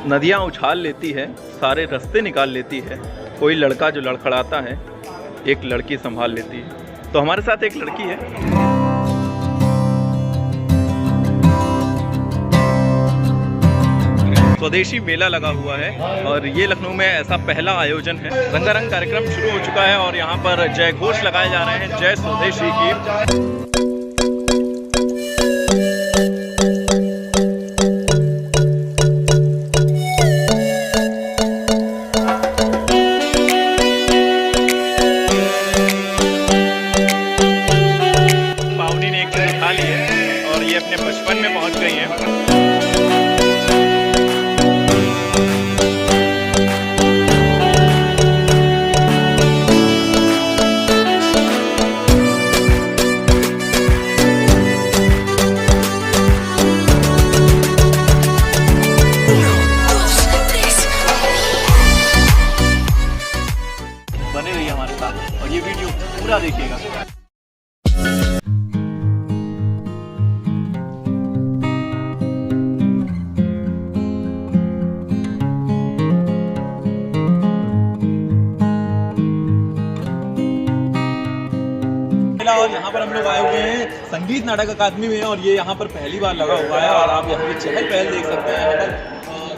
नदियाँ उछाल लेती है, सारे रास्ते निकाल लेती है। कोई लड़का जो लड़खड़ाता है, एक लड़की संभाल लेती है। तो हमारे साथ एक लड़की है। स्वदेशी मेला लगा हुआ है और ये लखनऊ में ऐसा पहला आयोजन है। रंगारंग कार्यक्रम शुरू हो चुका है और यहाँ पर जय घोष लगाए जा रहे हैं, जय स्वदेशी की। अपने बचपन में पहुंच गई हैं। बने रहिए हमारे साथ और ये वीडियो पूरा देखिएगा। और यहाँ पर हम लोग आए हुए हैं संगीत नाटक अकादमी में और ये यहाँ पर पहली बार लगा हुआ है और आप यहाँ की चहल पहल देख सकते हैं। यहाँ पर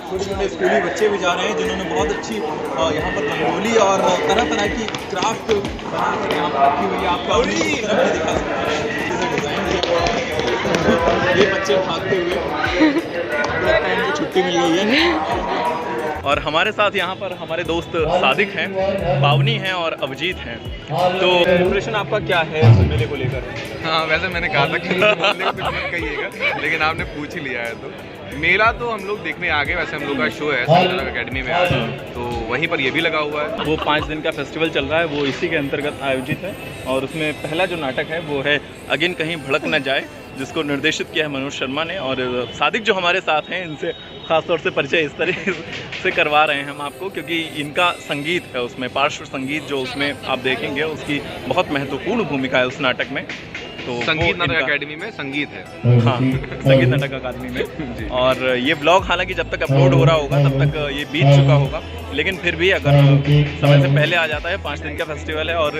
छोटे छोटे स्कूली बच्चे भी जा रहे हैं जिन्होंने बहुत अच्छी यहाँ पर रंगोली और तरह तरह की क्राफ्ट बना कर यहाँ पर रखी हुई है। आपका दिखा सकते हैं ये बच्चे भागते हुए, लगता है इनको छुट्टी मिल गई है। और हमारे साथ यहाँ पर हमारे दोस्त सादिक हैं, पावनी हैं और अभिजीत हैं। तो इंप्रेशन आपका क्या है इस मेले को लेकर? हाँ, वैसे मैंने कहा था कि कुछ मत कहिएगा, लेकिन आपने पूछ ही लिया है। तो मेला तो हम लोग देखने आ गए। वैसे हम लोग का शो है नाटक अकेडमी में आज, तो वहीं पर ये भी लगा हुआ है। वो 5 दिन का फेस्टिवल चल रहा है, वो इसी के अंतर्गत आयोजित है और उसमें पहला जो नाटक है वो है अगिन कहीं भड़क न जाए, जिसको निर्देशित किया है मनोज शर्मा ने। और सादिक जो हमारे साथ हैं, इनसे खासतौर से परिचय इस तरीके से करवा रहे हैं हम आपको, क्योंकि इनका संगीत है उसमें, पार्श्व संगीत जो उसमें आप देखेंगे उसकी बहुत महत्वपूर्ण भूमिका है उस नाटक में। तो संगीत नाटक अकेडमी में संगीत है। हाँ, संगीत नाटक अकादमी में। और ये ब्लॉग हालांकि जब तक अपलोड हो रहा होगा तब तक ये बीत चुका होगा, लेकिन फिर भी अगर समय से पहले आ जाता है। 5 दिन का फेस्टिवल है और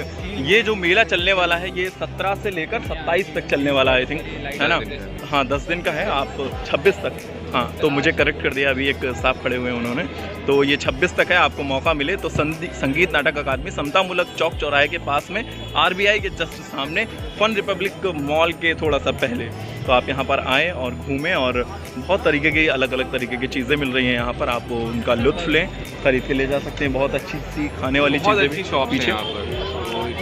ये जो मेला चलने वाला है ये 17 से लेकर 27 तक चलने वाला है, आई थिंक, है ना? हाँ, 10 दिन का है। आप 26 तक, हाँ, तो मुझे करेक्ट कर दिया अभी, एक साफ खड़े हुए उन्होंने। तो ये 26 तक है, आपको मौका मिले तो संगीत नाटक अकादमी, समता मूलक चौक चौराहे के पास में, RBI के जस्ट सामने, फन रिपब्लिक मॉल के थोड़ा सा पहले। तो आप यहाँ पर आएँ और घूमें और बहुत तरीके की अलग अलग तरीके की चीज़ें मिल रही हैं यहाँ पर, आप उनका लुत्फ़ लें, खरीद के ले जा सकते हैं। बहुत अच्छी सी खाने वाली चीज़ें, अच्छी शॉप है यहाँ पर।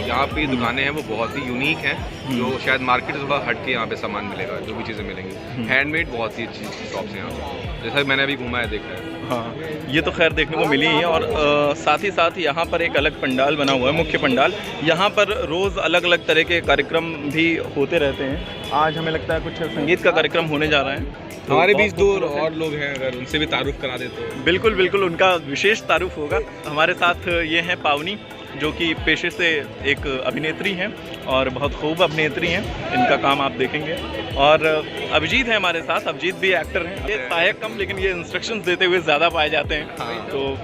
यहाँ पे दुकानें हैं वो बहुत ही यूनिक हैं, जो शायद मार्केट से थोड़ा हट के यहाँ पे सामान मिलेगा, जो भी चीज़ें मिलेंगी। हैंडमेड बहुत ही अच्छी शॉप्स हैं यहाँ पर, जैसा मैंने अभी घूमा है, देखा है। हाँ, ये तो खैर देखने को मिली ही है। और साथ ही साथ यहाँ पर एक अलग पंडाल बना हुआ है, मुख्य पंडाल। यहाँ पर रोज़ अलग अलग तरह के कार्यक्रम भी होते रहते हैं। आज हमें लगता है कुछ संगीत का कार्यक्रम होने जा रहा है। तो हमारे बीच 2 और लोग हैं, अगर उनसे भी तारुफ करा दे तो। बिल्कुल बिल्कुल, उनका विशेष तारुफ होगा। हमारे साथ ये हैं पावनी, जो कि पेशे से एक अभिनेत्री हैं और बहुत खूब अभिनेत्री हैं, इनका काम आप देखेंगे। और अभिजीत हैं हमारे साथ, अभिजीत भी एक्टर हैं। ये सहायक कम, लेकिन ये इंस्ट्रक्शंस देते हुए ज़्यादा पाए जाते हैं। हाँ। तो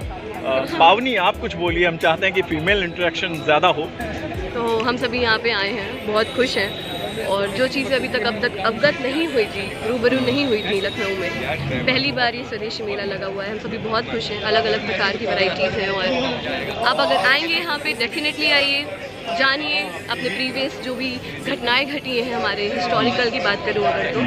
पावनी, आप कुछ बोलिए, हम चाहते हैं कि फीमेल इंटरेक्शन ज़्यादा हो। तो हम सभी यहाँ पे आए हैं, बहुत खुश हैं और जो चीज़ें अभी तक अवगत नहीं हुई थी, रूबरू नहीं हुई थी लखनऊ में, पहली बार ये स्वदेशी मेला लगा हुआ है। हम सभी बहुत खुश हैं, अलग अलग प्रकार की वैरायटीज़ हैं और आप अगर आएंगे यहाँ पे डेफिनेटली आइए, जानिए अपने प्रीवियस जो भी घटनाएं घटी हैं, हमारे हिस्टोरिकल की बात करूँ अगर तो।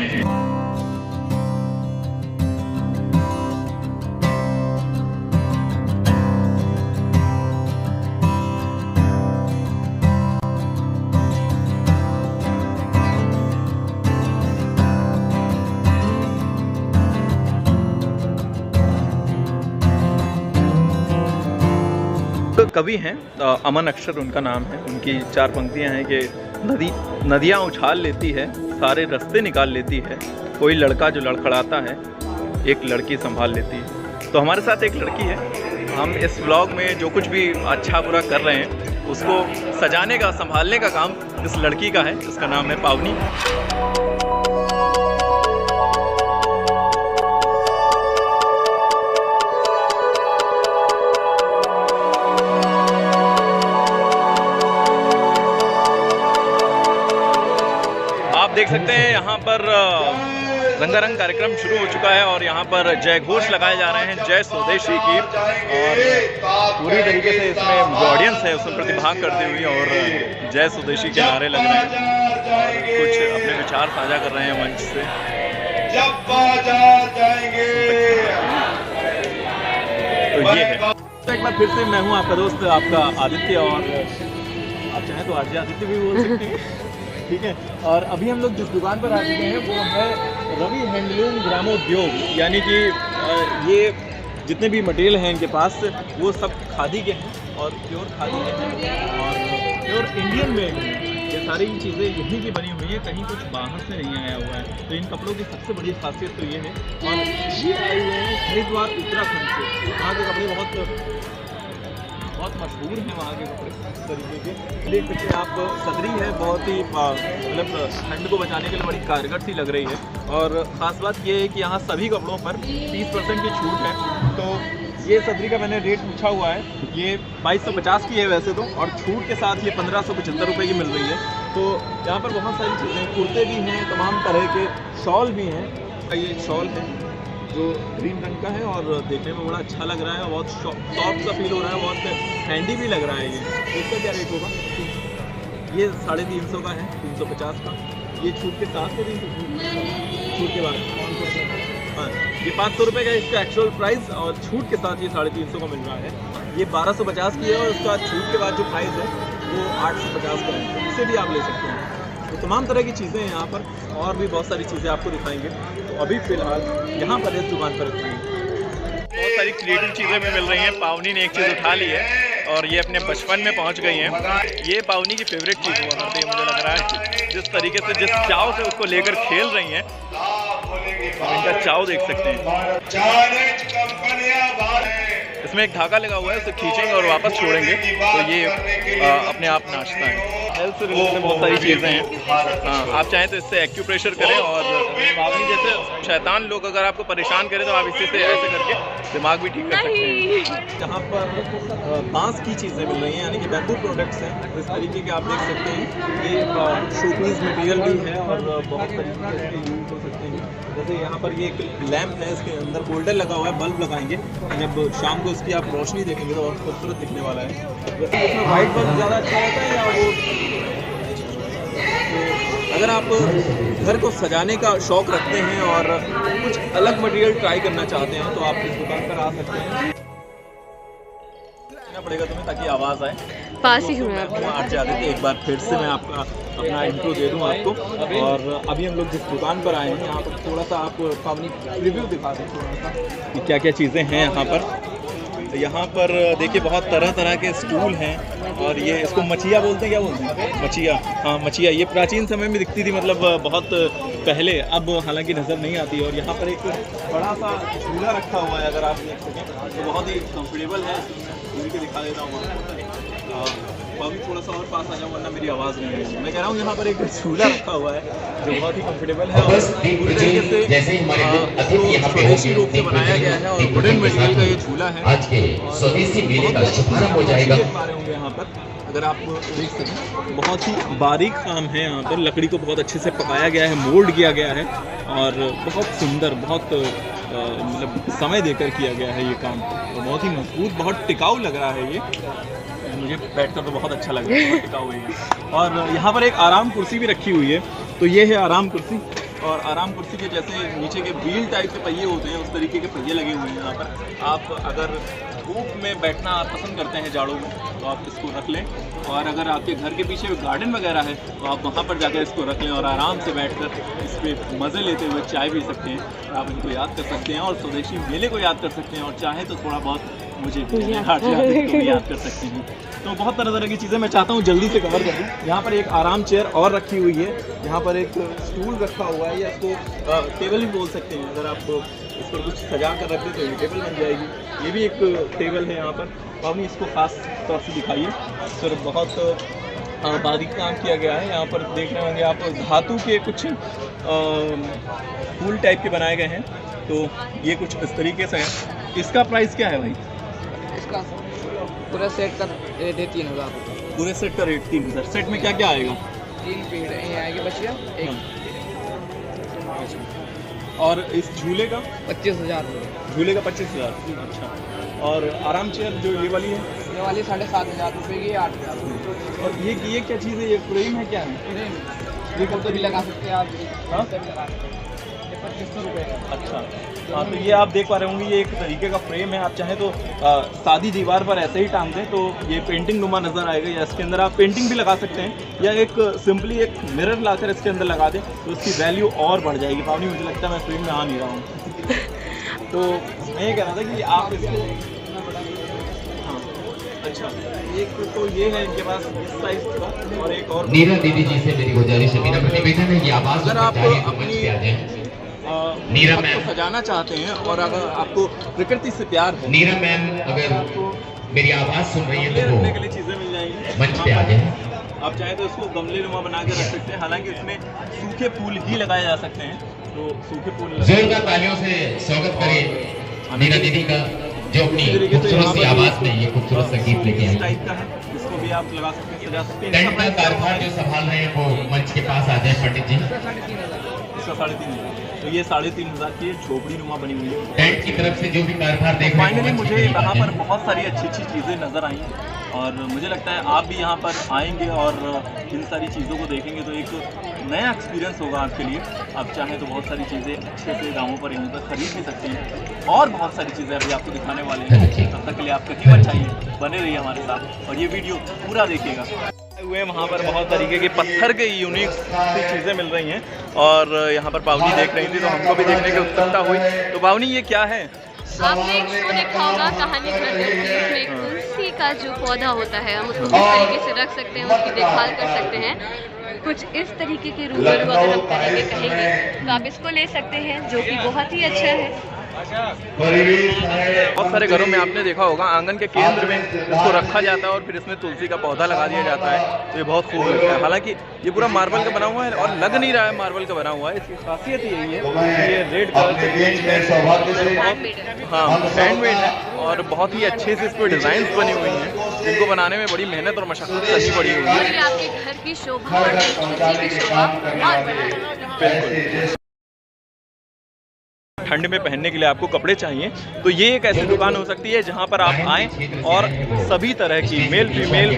कवि हैं अमन अक्षर उनका नाम है। उनकी 4 पंक्तियां हैं कि नदियाँ उछाल लेती है, सारे रास्ते निकाल लेती है, कोई लड़का जो लड़खड़ाता है, एक लड़की संभाल लेती है। तो हमारे साथ एक लड़की है हम इस व्लॉग में जो कुछ भी अच्छा बुरा कर रहे हैं उसको सजाने का, संभालने का काम इस लड़की का है, जिसका नाम है पावनी। आप देख सकते हैं यहाँ पर रंगारंग कार्यक्रम शुरू हो चुका है और यहाँ पर जय घोष लगाए जा रहे हैं, जय स्वदेशी की, और पूरी तरीके से इसमें जो ऑडियंस है उसमें प्रतिभाग करती हुई और जय स्वदेशी के नारे लग रहे हैं, कुछ अपने विचार साझा कर रहे हैं मंच से। तो ये है, तो एक बार फिर से मैं हूँ आपका दोस्त, आपका आदित्य, और आप चाहें तो आरजे आदित्य भी बोल सकते हैं, ठीक है। और अभी हम लोग जिस दुकान पर आ चुके हैं वो है रवि हैंडलूम ग्रामोद्योग, यानी कि ये जितने भी मटेरियल हैं इनके पास वो सब खादी के हैं और प्योर खादी के हैं और प्योर इंडियन मेड हैं। ये सारी चीज़ें यहीं की बनी हुई हैं, कहीं कुछ बाहर से नहीं आया हुआ है। तो इन कपड़ों की सबसे बड़ी खासियत तो ये है, और ये आए हुए हैं हरिद्वार उत्तराखंड से। वहाँ के कपड़े बहुत मशहूर हैं, वहाँ के कपड़े इस तरीके के। देख सकते हैं आप, सदरी है, बहुत ही मतलब ठंड को बचाने के लिए बड़ी कारगर सी लग रही है। और ख़ास बात ये है कि यहाँ सभी कपड़ों पर 30% की छूट है। तो ये सदरी का मैंने रेट पूछा हुआ है, ये 2250 की है वैसे तो, और छूट के साथ ये 1575 रुपये की मिल रही है। तो यहाँ पर बहुत सारी चीज़ें, कुर्ते भी हैं, तमाम तरह के शॉल भी हैं। ये शॉल है जो ग्रीन रंग का है और देखने में बड़ा अच्छा लग रहा है, बहुत सॉफ्ट सा फील हो रहा है, बहुत हैंडी भी लग रहा है। ये इसका क्या रेट होगा? ये 350 का है, 350 का। ये छूट के साथ में 300, छूट के बाद हाँ, ये 500 रुपये का इसका एक्चुअल प्राइस, और छूट के साथ ये 350 का मिल रहा है। ये 1250 की है और उसका छूट के बाद जो प्राइस है वो 850 का है। तो इसे भी आप ले सकते हैं। तो तमाम तरह की चीज़ें हैं यहाँ पर, और भी बहुत सारी चीज़ें आपको दिखाएंगे। तो अभी फ़िलहाल यहाँ पर इस दुकान पर बहुत सारी क्रिएटिव चीज़ें भी मिल रही हैं। पावनी ने एक चीज़ उठा ली है और ये अपने बचपन में पहुँच गई हैं। ये पावनी की फेवरेट चीज़ हुआ करती है, मुझे लग रहा है, जिस तरीके से, जिस चाव से उसको लेकर खेल रही हैं। इनका चाव देख सकते हैं। इसमें एक धागा लगा हुआ है, उसे खींचेंगे और वापस छोड़ेंगे तो ये अपने आप नाचता है। हेल्थ से रिलेटेड बहुत सारी चीज़ें हैं। हाँ, आप चाहें तो इससे एक्यूप्रेशर करें, और पावनी जैसे शैतान लोग अगर आपको परेशान करें तो आप इसी से ऐसे करके दिमाग भी ठीक कर सकते हैं। यहाँ पर बांस की चीज़ें मिल रही हैं, यानी कि बैम्बू प्रोडक्ट्स हैं। इस तरीके के आप देख सकते हैं, ये शोपीस मटेरियल भी है और बहुत तरीके से यूज हो सकते हैं। जैसे यहाँ पर ये एक लैंप है, इसके अंदर होल्डर लगा हुआ है, बल्ब लगाएंगे, जब शाम को इसकी आप रोशनी देखेंगे तो बहुत खूबसूरत दिखने वाला है। वैसे इसमें वाइट बल्ब ज़्यादा अच्छा रहता है या वो? तो अगर आप घर को सजाने का शौक़ रखते हैं और कुछ अलग मटेरियल ट्राई करना चाहते हैं तो आप इस दुकान पर आ सकते हैं। पड़ेगा तुम्हें ताकि आवाज़ आए, पास ही हूँ मैं। आरजे आदित्य, एक बार फिर से मैं आपका अपना इंट्रो दे दूँ आपको। और अभी हम लोग जिस दुकान पर आए हैं यहाँ पर थोड़ा सा आप पावनी रिव्यू दिखा दें थोड़ा सा कि क्या क्या चीज़ें हैं यहाँ पर। यहाँ पर देखिए बहुत तरह तरह के स्टूल हैं, और ये इसको मचिया बोलते हैं, क्या बोलते हैं? मचिया, हाँ मचिया। ये प्राचीन समय में दिखती थी, मतलब बहुत पहले, अब हालांकि नज़र नहीं आती। और यहाँ पर एक बड़ा सा झूला रखा हुआ है, अगर आप देख सकें तो बहुत ही कंफर्टेबल है। झूल के दिखा देता हूँ अभी, थोड़ा सा और पास आ जाऊँ वरना मेरी आवाज़ नहीं है। मैं कह रहा हूँ यहाँ पर एक झूला रखा हुआ है जो बहुत ही कंफर्टेबल है और पूरी तरीके से स्वदेशी रूप से बनाया गया है, और वुडन मटेरियल का ये झूला है। आज के स्वदेशी मेले का शुभारंभ हो जाएगा। देख पा रहे होंगे यहाँ पर, अगर आप देख सकें, बहुत ही बारीक काम है यहाँ पर। लकड़ी को बहुत अच्छे से पकाया गया है, मोल्ड किया गया है, और बहुत सुंदर, बहुत मतलब समय देकर किया गया है ये काम। तो बहुत ही मजबूत, बहुत टिकाऊ लग रहा है ये। मुझे बैठकर तो बहुत अच्छा लग रहा है, टिकाऊ है। और यहाँ पर एक आराम कुर्सी भी रखी हुई है। तो ये है आराम कुर्सी, और आराम कुर्सी के जैसे नीचे के व्हील टाइप के पहिए होते हैं, उस तरीके के पहिए लगे हुए हैं यहाँ पर। आप अगर धूप में बैठना पसंद करते हैं जाड़ों में तो आप इसको रख लें, और अगर आपके घर के पीछे गार्डन वगैरह है तो आप वहाँ पर जाकर इसको रख लें और आराम से बैठकर इस पर मज़े लेते हुए चाय पी सकते हैं। आप इनको याद कर सकते हैं और स्वदेशी मेले को याद कर सकते हैं, और चाहे तो थोड़ा बहुत मुझे याद कर सकते हैं। तो बहुत तरह की चीज़ें मैं चाहता हूँ जल्दी से कवर कर दूँ। यहाँ पर एक आराम चेयर और रखी हुई है, यहाँ पर एक स्टूल रखा हुआ है, या इसको टेबल भी बोल सकते हैं। अगर आप इस पर कुछ सजा कर रख दे तो ये टेबल बन जाएगी। ये भी एक टेबल है यहाँ पर। पावनी इसको खास तौर से दिखाइए सर, बहुत बारीक काम किया गया है। यहाँ पर देख रहे होंगे आप धातु के कुछ फूल टाइप के बनाए गए हैं, तो ये कुछ इस तरीके से हैं। इसका प्राइस क्या है भाई? इसका पूरा सेट का रेट है 3,000 रुपये। पूरे सेट का रेट 3,000। सेट में क्या क्या आएगा? 3 पेड़ यहीं आएगी बचिया एक। और इस झूले का 25,000 रुपये। झूले का 25,000। अच्छा। और आराम चेयर जो ये वाली है? ये वाली 7,500 रुपये की, 8,000 रुपये। और ये क्या चीज़ है? ये फ्रेम है क्या है? ये कब तो भी लगा सकते हैं आप। हाँ? ये 2500 रुपये का। अच्छा। हाँ, तो ये आप देख पा रहे होंगे, ये एक तरीके का फ्रेम है। आप चाहें तो सादी दीवार पर ऐसे ही टांग दें तो ये पेंटिंग नुमा नज़र आएगा, या इसके अंदर आप पेंटिंग भी लगा सकते हैं, या एक सिंपली एक मिरर लाकर इसके अंदर लगा दें तो इसकी वैल्यू और बढ़ जाएगी। पावनी मुझे लगता है मैं फ्रेम में आ नहीं रहा हूँ तो मैं ये कह रहा था कि आप इसको, हाँ अच्छा, एक तो ये है इनके पास इस साइज का, और एक और नीरा दीदी जी से मेरी गुजारिश है, मेरा निवेदन है कि आवाज अगर आप अपनी नीरा को मैम सजाना चाहते हैं और अगर आपको प्रकृति से प्यार है, नीरा मैम अगर मेरी आवाज सुन रही है तो रखने के वो लिए चीजें मिल जाएंगी मंच पे आ जाए। आप चाहे तो इसको गमले नुमा बना के रख सकते हैं। हालांकि इसमें सूखे फूल ही लगाए जा सकते हैं, तो सूखे फूल जोरदार तालियों से स्वागत करें नीरा दीदी का, जो अपनी खूबसूरत सी आवाज में ये खूबसूरत संगीत लेके आई। टाइप का है, इसको भी आप लगा सकते हैं, सजा सकते हैं। टेंट का कारभार जो संभाल रहे हैं वो मंच के पास आ जाए पंडित जी। इसका 3,500। तो ये 3,500 की झोपड़ी नुमा बनी हुई है। टेंट की तरफ से जो भी कारभार देख रहे फाइनली हैं मुझे यहाँ पर बहुत सारी अच्छी अच्छी चीज़ें नज़र आई, और मुझे लगता है आप भी यहाँ पर आएंगे और इन सारी चीज़ों को देखेंगे तो एक नया एक्सपीरियंस होगा आपके लिए। आप चाहें तो बहुत सारी चीज़ें अच्छे से दामों पर यहीं पर खरीद भी सकते हैं, और बहुत सारी चीज़ें अभी आपको दिखाने वाले हैं। तब तक के लिए आप कहीं मत जाइए, बने रहिए हमारे साथ और ये वीडियो पूरा देखिएगा। हुए वहाँ पर बहुत तरीके के पत्थर के यूनिक सी चीज़ें मिल रही हैं, और यहाँ पर पावनी देख रही थी तो हमको भी देखने की उत्सुकता हुई। तो पावनी ये क्या है? आपने एक शो देखा होगा कहानी घर चलती है, उसमें एक तुलसी का जो पौधा होता है हम उसको किस तरीके से रख सकते हैं, उसकी देखभाल कर सकते हैं। कुछ इस तरीके के रूबरू अगर हम कहेंगे तो आप इसको ले सकते हैं, जो कि बहुत ही अच्छा है। बहुत सारे घरों में आपने देखा होगा आंगन के केंद्र में इसको रखा जाता है और फिर इसमें तुलसी का पौधा लगा दिया जाता है, तो ये बहुत खूब लगता है। हालांकि ये पूरा मार्बल का बना हुआ है और लग नहीं रहा है मार्बल का बना हुआ है। इसकी खासियत यही है ये रेड कलर हाँ हैंडमेड है, और बहुत ही अच्छे से इस पर डिज़ाइंस बनी हुई हैं, जिनको बनाने में बड़ी मेहनत और मशक्क़त करनी पड़ी हुई है। ये आपके घर की शोभा और की शोभा और बढ़ाएगा। ठंड में पहनने के लिए आपको कपड़े चाहिए तो ये एक ऐसी दुकान हो सकती है जहाँ पर आप आएँ और सभी तरह की मेल फीमेल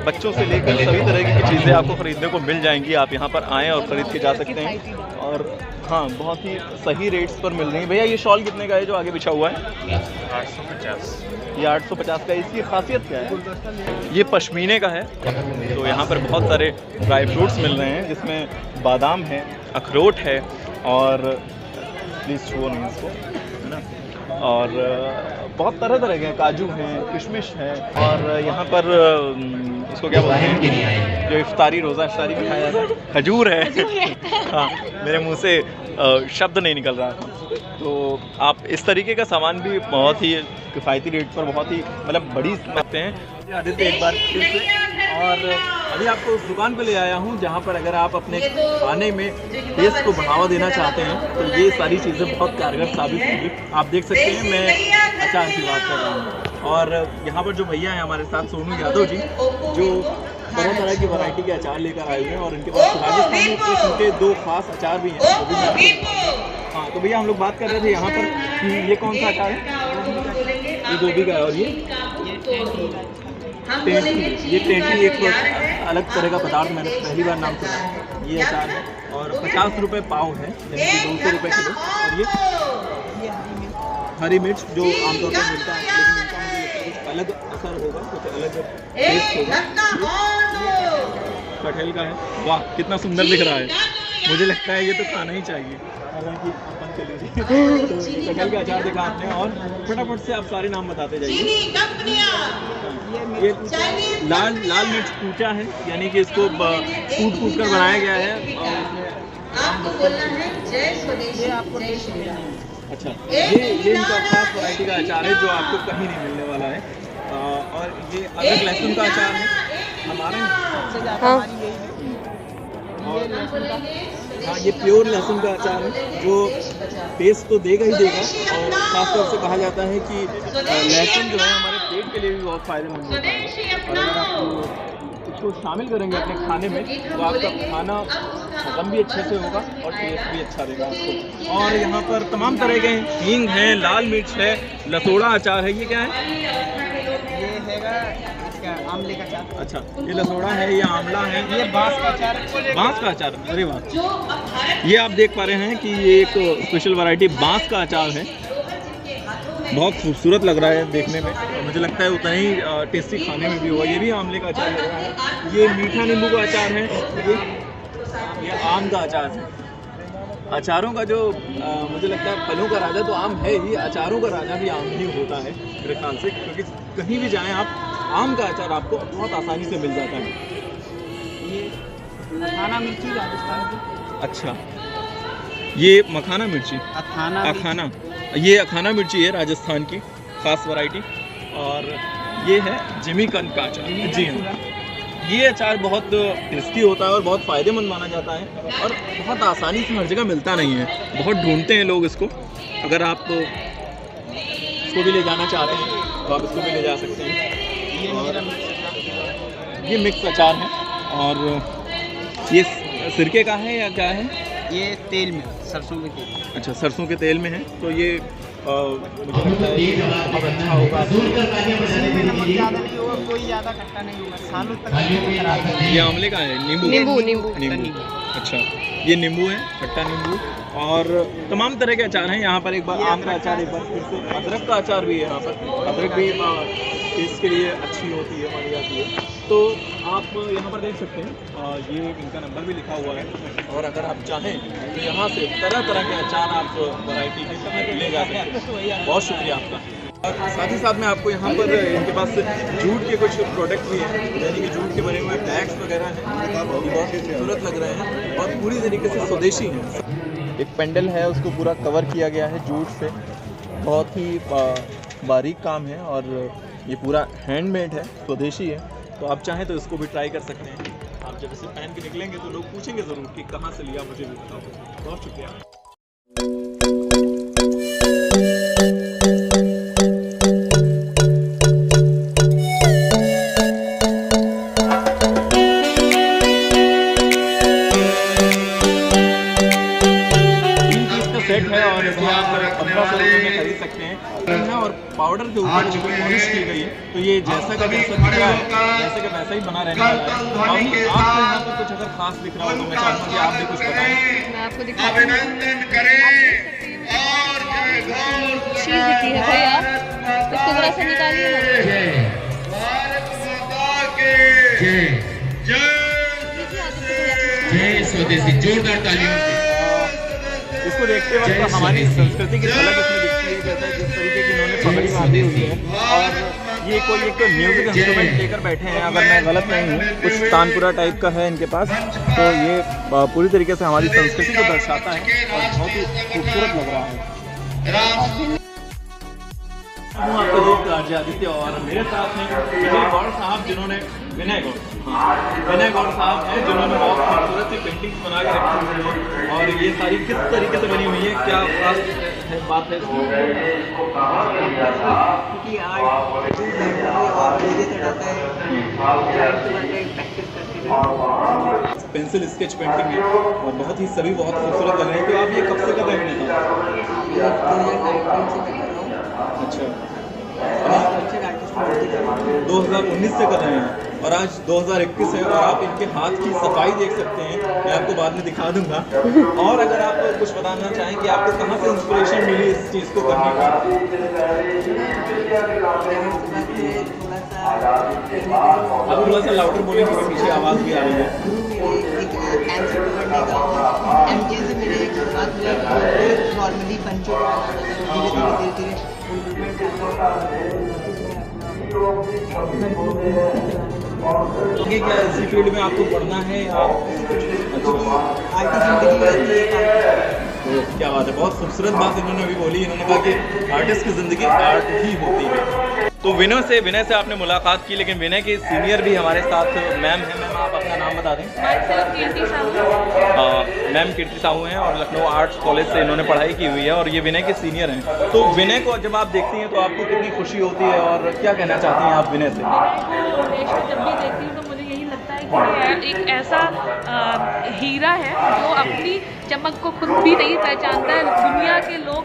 बच्चों से लेकर सभी तरह की चीज़ें आपको ख़रीदने को मिल जाएंगी। आप यहाँ पर आएँ और ख़रीद के जा सकते हैं, और हाँ बहुत ही सही रेट्स पर मिल रही हैं। भैया ये शॉल कितने का है जो आगे बिछा हुआ है? 850। ये 850 का। इसकी खासियत क्या है? ये पश्मीने का है। तो यहाँ पर बहुत सारे ड्राई फ्रूट्स मिल रहे हैं, जिसमें बादाम है, अखरोट है, और प्लीज़ छुओ नहीं इसको, है ना, और बहुत तरह तरह के काजू हैं, किशमिश है, और यहाँ पर इसको क्या बोलते हैं जो इफ्तारी रोज़ा इफ्तारी में खाया जाता है, खजूर है। हाँ मेरे मुंह से शब्द नहीं निकल रहा था। तो आप इस तरीके का सामान भी बहुत ही किफ़ायती रेट पर बहुत ही मतलब बड़ी सकते हैं। आदित्य एक बार फिर से, और अभी आपको उस दुकान पे ले आया हूँ जहाँ पर अगर आप अपने खाने में टेस्ट को बढ़ावा देना चाहते हैं तो ये सारी चीज़ें बहुत कारगर साबित होंगी। आप देख सकते हैं मैं अचार की बात कर रहा हूँ, और यहाँ पर जो भैया हैं हमारे साथ सोनू यादव जी, जो तरह तरह की वैरायटी के अचार लेकर आए हुए हैं, और इनके पास राजस्थानी किस्म के 2 खास अचार भी हैं, वो भी। हाँ तो भैया हम लोग बात कर रहे थे यहाँ पर कि ये कौन सा अचार है? ये गोभी का है, और ये टेंटी एक अलग तरह का पदार्थ मैंने पहली बार नाम सुना। ये अचार है और 50 रुपये पाव है, यानी कि 200 रुपये किलो। और ये हरी मिर्च जो आमतौर पर मिलता है, लेकिन इनका मुझे कुछ अलग असर होगा, कुछ अलग टेस्ट होगा। कटहल का है। वाह कितना सुंदर दिख रहा है, मुझे लगता है ये तो खाना ही चाहिए। हालांकि अपन के लिए तो कटहल का अचार देखा आपने, और फटाफट से आप सारे नाम बताते जाइए। ये लाल मिर्च कूचा है, यानी कि इसको कूट कर बनाया गया है, और इसमें अच्छा, ये इनका खास वैरायटी का अचार है जो आपको कहीं नहीं मिलने वाला है। और ये अदरक लहसुन का अचार है हमारे हाँ हाँ, ये प्योर लहसुन का अचार है जो टेस्ट तो देगा ही देगा। और खासतौर से कहा जाता है कि लहसुन जो है हमारे पेट के लिए भी बहुत फायदेमंद होता है। और अगर आप इसको शामिल करेंगे अपने खाने में तो आपका खाना हजम भी अच्छे से होगा और टेस्ट भी अच्छा रहेगा आपको। और यहाँ पर तमाम तरह के हींग है, लाल मिर्च है, लसोड़ा अचार है। ये क्या है? ये हैगा इसका आमले का अचार। अच्छा, ये लसोड़ा है, ये आंवला है, ये बांस का अचार। बांस का अचार। अरे वाह, ये आप देख पा रहे हैं कि ये एक स्पेशल वैरायटी बांस का अचार है। बहुत खूबसूरत लग रहा है देखने में और मुझे लगता है उतना ही टेस्टी खाने में भी होगा। ये भी आंवले का अचार लग रहा है। ये मीठा नींबू का अचार है। ये आम का अचार है। अचारों का जो मुझे लगता है फलों का राजा तो आम है ही, अचारों का राजा भी आम ही होता है मेरे ख्याल से, क्योंकि कहीं भी जाएं आप आम का अचार आपको बहुत आसानी से मिल जाता है। ये मखाना मिर्ची राजस्थान की। अच्छा, ये मखाना मिर्ची, अखाना ये अखाना मिर्ची है राजस्थान की खास वैरायटी। और ये है जिमीकंद का अचार। जी हाँ, ये अचार बहुत टेस्टी होता है और बहुत फ़ायदेमंद माना जाता है और बहुत आसानी से हर जगह मिलता नहीं है, बहुत ढूंढते हैं लोग इसको। अगर आप इसको भी ले जाना चाहते हैं तो आप इसको भी ले जा सकते हैं। ये मिक्स अचार है और ये सिरके का है या क्या है? ये तेल में, सरसों के तेल। अच्छा, सरसों के तेल में है तो ये मुझे लगता है बहुत अच्छा होगा। ज़्यादा नहीं होगा, कोई ज़्यादा खट्टा नहीं होगा, सालों तक। ये आंवले का है, नींबू। अच्छा, ये नींबू है, खट्टा नींबू। और तमाम तरह के अचार हैं यहाँ पर। एक बार आम का अचार, एक बार फिर से अदरक का अचार भी है यहाँ पर। अदरक भी टेस्ट के लिए अच्छी होती है, मानी जाती है। तो आप यहाँ पर देख सकते हैं ये इनका नंबर भी लिखा हुआ है। और अगर आप चाहें तो यहाँ से तरह तरह के अचार आप वैरायटी के ले जा सकते हैं। बहुत शुक्रिया आपका। और साथ ही साथ में आपको यहाँ पर इनके पास जूट के कुछ प्रोडक्ट भी हैं, यानी कि जूट के बने हुए बैग्स वगैरह हैं, बहुत खूबसूरत लग रहे हैं और पूरी तरीके से स्वदेशी हैं। एक पेंडल है, उसको पूरा कवर किया गया है जूट से। बहुत ही बारीक काम है और ये पूरा हैंडमेड है, स्वदेशी है। तो आप चाहें तो इसको भी ट्राई कर सकते हैं। आप जब इसे पहन के निकलेंगे तो लोग पूछेंगे ज़रूर कि कहाँ से लिया, मुझे भी बताओ। बहुत शुक्रिया। सेट है और इसे आप 1500 रुपये में खरीद सकते हैं। और पाउडर के ऊपर जो पॉलिश की गई है तो ये जैसा का जैसा दिख रहा है वैसे का वैसा ही बना रहने वाला है। और आपको यहाँ पर कुछ अगर खास दिख रहा हो तो मैं चाहूँगा कि आप भी कुछ बताएं। मैं आपको दिखाती हूँ, चीज़ दिखती है भाई, आप इसको जरा सा निकालिए ना। जय स्वदेशी, जोरदार तालियों से। इसको देखते वक्त हमारी संस्कृति की झलक इसमें दिखती है, जैसा जिस तरीके की इन्होंने पगड़ी बांधी हुई है। और ये कोई एक म्यूजिक इंस्ट्रूमेंट लेकर बैठे हैं, अगर मैं गलत नहीं हूँ, कुछ तानपुरा टाइप का है इनके पास। तो ये पूरी तरीके से हमारी संस्कृति को दर्शाता है और बहुत ही खूबसूरत लग रहा है। हूँ आपका दोस्त आरजे आदित्य और मेरे साथ हैं विजय गौड़ साहब, जिन्होंने विनय गौड़ साहब हैं जिन्होंने बहुत खूबसूरत सी पेंटिंग्स बना के रखी हुई हैं। और ये सारी किस तरीके से बनी हुई है, क्या खास बात है? क्योंकि आर्ट पेंसिल स्केच पेंटिंग है और बहुत ही सभी बहुत खूबसूरत लग रहे हैं। तो आप ये कब से कर रहे हैं? अच्छा, 2019 से कर रहे हैं और आज 2021 है और आप इनके हाथ की सफाई देख सकते हैं। मैं आपको बाद में दिखा दूंगा। और अगर आप कुछ बताना चाहें कि आपको कहाँ से इंस्पिरेशन मिली इस चीज़ को करने की? आप थोड़ा सा लाउडर बोलेंगे, पीछे आवाज़ भी आ रही है। नॉर्मली बन चुका धीरे तो क्या इसी फील्ड में आपको पढ़ना है? आप अच्छा, आगे जिंदगी तो क्या बात है, बहुत खूबसूरत बात इन्होंने अभी बोली। इन्होंने कहा कि आर्टिस्ट की ज़िंदगी आर्ट ही होती है। तो विनय से आपने मुलाकात की, लेकिन विनय के सीनियर भी हमारे साथ मैम हैं। मैम आप अपना नाम बता दें। मैम कीर्ति साहू हैं और लखनऊ आर्ट्स कॉलेज से इन्होंने पढ़ाई की हुई है और ये विनय के सीनियर हैं। तो विनय को जब आप देखती हैं तो आपको कितनी खुशी होती है और क्या कहना चाहती हैं आप विनय से? जब भी देखती हूँ तो मुझे यही लगता है कि ये एक ऐसा हीरा है जो अपनी चमक को खुद भी नहीं पहचानता है। दुनिया के लोग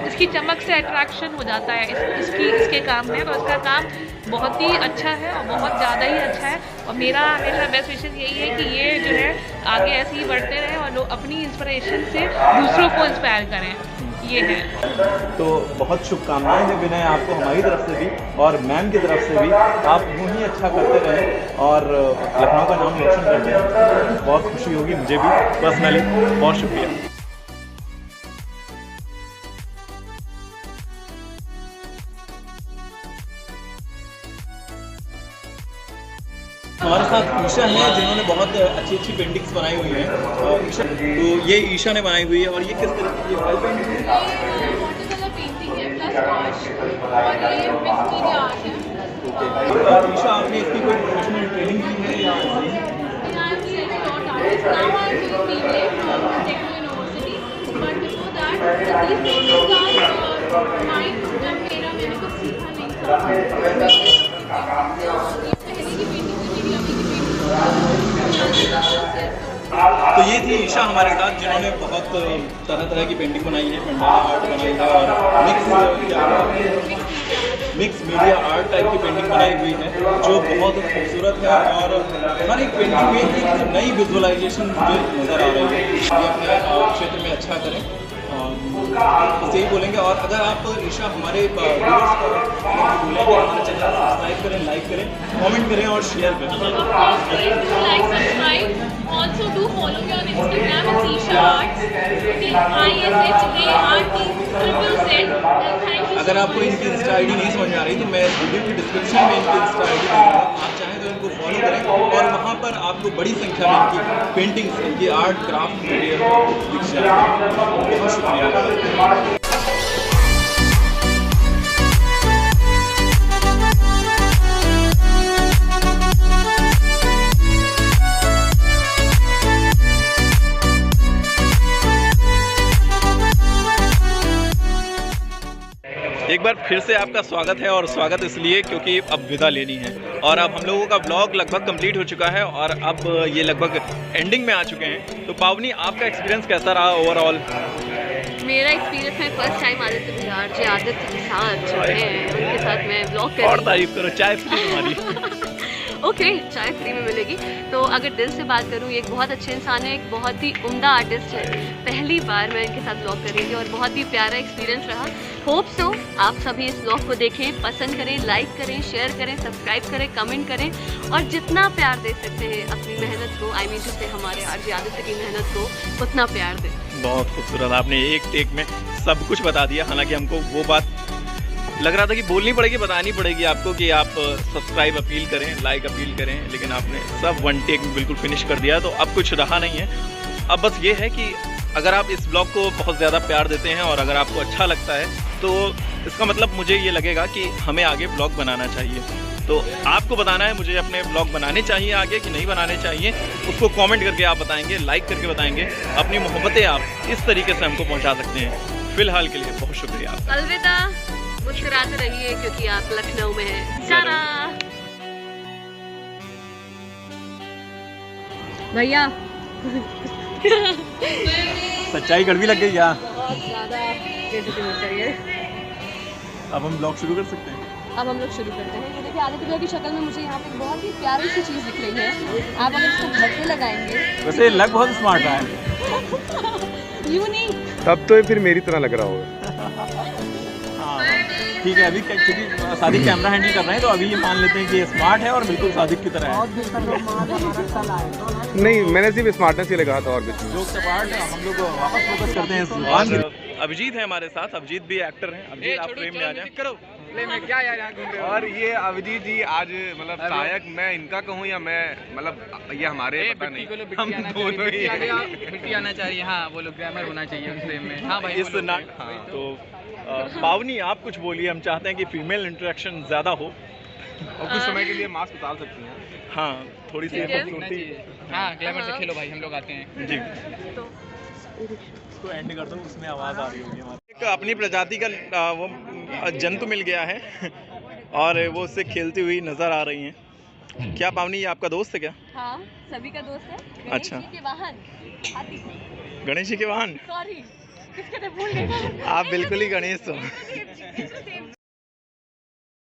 इसकी चमक से अट्रैक्शन हो जाता है इसके काम में। तो इसका काम बहुत ही अच्छा है और बहुत ज़्यादा ही अच्छा है। और मेरा हमेशा बेस्ट विशेष यही है कि ये जो है आगे ऐसे ही बढ़ते रहें और लोग अपनी इंस्पिरेशन से दूसरों को इंस्पायर करें, ये है। तो बहुत शुभकामनाएं हैं विनय आपको हमारी तरफ से भी और मैम की तरफ से भी। आप यूँ ही अच्छा करते रहें और लखनऊ का नाम रोशन करते हैं। बहुत खुशी होगी मुझे भी पर्सनली। बहुत शुक्रिया। हमारे साथ ईशा हैं जिन्होंने बहुत अच्छी पेंटिंग्स बनाई हुई हैं। ईशा, तो ये ईशा ने बनाई हुई है और ये किस तरह की ऑयल पेंटिंग है? वाटरकलर पेंटिंग है प्लस वॉश और ये मिक्स मीडिया आर्ट है। ईशा आपने इसकी कोई प्रोफेशनल ट्रेनिंग की है या मैंने कुछ सीखा नहीं तो ये थी ईशा हमारे साथ जिन्होंने बहुत तरह की पेंटिंग बनाई है, मंडाला आर्ट बनाई है और मिक्स मीडिया आर्ट टाइप की पेंटिंग बनाई हुई है जो बहुत खूबसूरत है। और हर एक पेंटिंग में एक नई विजुअलाइजेशन मुझे नज़र आ रही है। ये अपने क्षेत्र में अच्छा करें, बस यही बोलेंगे। और अगर आप ईशा हमारे व्यूअर्स को बोलेंगे हमारे चैनल को सब्सक्राइब करें, लाइक करें, कमेंट करें और शेयर करें। Also do follow me on Instagram, it's Isha Arts, ISHART Thank you। अगर आपको इनकी इंस्टा आईडी नहीं समझ में आ रही तो मैं वीडियो की डिस्क्रिप्शन में इनकी इंस्टा आईडी दे दूँगा। आप चाहें तो इनको फॉलो करें और वहाँ पर आपको बड़ी संख्या में इनकी पेंटिंग्स, इनकी आर्ट क्राफ्ट मटेरियल दिख जाएगा। बहुत शुक्रिया। एक बार फिर से आपका स्वागत है और स्वागत इसलिए क्योंकि अब विदा लेनी है और अब हम लोगों का ब्लॉग लगभग कंप्लीट हो चुका है और अब ये लगभग एंडिंग में आ चुके हैं। तो पावनी, आपका एक्सपीरियंस कैसा रहा ओवरऑल? मेरा एक्सपीरियंस है फर्स्ट टाइम आदित्य बिहार जी आदित्य के साथ जो है उनके साथ मैं ब्लॉग कर और तारीफ करो, चाय फ्री तुम्हारी। ओके, चाय फ्री में मिलेगी। तो अगर दिल से बात करूँ, ये एक बहुत अच्छे इंसान है, एक बहुत ही उम्दा आर्टिस्ट है। पहली बार मैं इनके साथ ब्लॉग कर रही थी और बहुत ही प्यारा एक्सपीरियंस रहा। होप सो आप सभी इस ब्लॉग को देखें, पसंद करें, लाइक करें, शेयर करें, सब्सक्राइब करें, कमेंट करें और जितना प्यार दे सकते हैं अपनी मेहनत को, आई मीन जिससे हमारे आरजे आदित्य की मेहनत को उतना प्यार दें। बहुत खूबसूरत, आपने एक टेक में सब कुछ बता दिया। हालांकि हमको वो बात लग रहा था कि बोलनी पड़ेगी, बतानी पड़ेगी आपको कि आप सब्सक्राइब अपील करें, लाइक अपील करें, लेकिन आपने सब वन टेक में बिल्कुल फिनिश कर दिया। तो अब कुछ रहा नहीं है। अब बस ये है कि अगर आप इस ब्लॉग को बहुत ज़्यादा प्यार देते हैं और अगर आपको अच्छा लगता है तो इसका मतलब मुझे ये लगेगा कि हमें आगे ब्लॉग बनाना चाहिए। तो आपको बताना है मुझे अपने ब्लॉग बनाने चाहिए आगे कि नहीं बनाने चाहिए, उसको कमेंट करके आप बताएंगे, लाइक करके बताएंगे। अपनी मोहब्बतें आप इस तरीके से हमको पहुंचा सकते हैं। फिलहाल के लिए बहुत शुक्रिया। अलविदा, मुस्कुराते रहिए क्योंकि आप लखनऊ में हैं। चारा भैया। सच्चाई कड़वी लग गई क्या? बहुत ज़्यादा बेइज्जती होनी चाहिए। अब हम ब्लॉग शुरू कर सकते हैं। अब हम लोग शुरू करते हैं। देखिए आदित्य भैया की शक्ल में मुझे यहाँ पे बहुत ही प्यारी सी चीज़ दिख रही है। आप अगर इसको घर पे लगाएंगे, वैसे लग बहुत स्मार्ट है। यूँ नहीं, तब तो ये फिर मेरी तरह लग रहा होगा। ठीक है, अभी क्योंकि सादिक कैमरा हैंडल कर रहे हैं तो अभी ये मान लेते हैं कि ये स्मार्ट है और बिल्कुल सादिक की तरह है। नहीं, मैंने सिर्फ स्मार्टनेस ही लगा था और कुछ नहीं। जोक सपाट, हम लोग वापस फोकस करते हैं इस जुबान। अभिजीत है हमारे साथ, अभिजीत भी एक्टर हैं। अभिजीत आप फ्रेम में आ जाएं। प्ले में क्या यार यहाँ घूम रहे हो? और ये अभिजीत जी आज मतलब सहायक मैं इनका कहूँ या मैं मतलब ये हमारे ए, पता बिट्टी को नहीं लो, बिट्टी आना दोनों चाहिए, ही बिट्टी हैं। आ गया, बिट्टी आना चाहिए। हाँ वो लोग ग्रामर होना चाहिए उन फ्रेम में। हाँ भाई इस बोलो। नाट तो पावनी आप कुछ बोलिए, हम चाहते हैं कि फीमेल इंटरेक्शन ज़्यादा हो। और कुछ समय के लिए मास्क उतार सकती हैं। हाँ, थोड़ी सी ठीक है। दिखना खूबसूरती। चाहिए। हाँ ग्लैमर से हाँ। खेलो भाई, हम लोग आते हैं। जी, तो इसको एंड कर दो, उसमें आवाज़ आ रही होगी हमारी। एक अपनी प्रजाति का वो जंतु मिल गया है और वो उससे खेलती हुई नज़र आ रही हैं। क्या पावनी, ये आपका दोस्त है क्या? हाँ, सभी का दोस्त है। अच्छा। गणेश जी के वाहन हाथी। गणेश जी के वाहन? सॉरी, किसके थे भूल गई। आप बिल्कुल ही गणेश हो।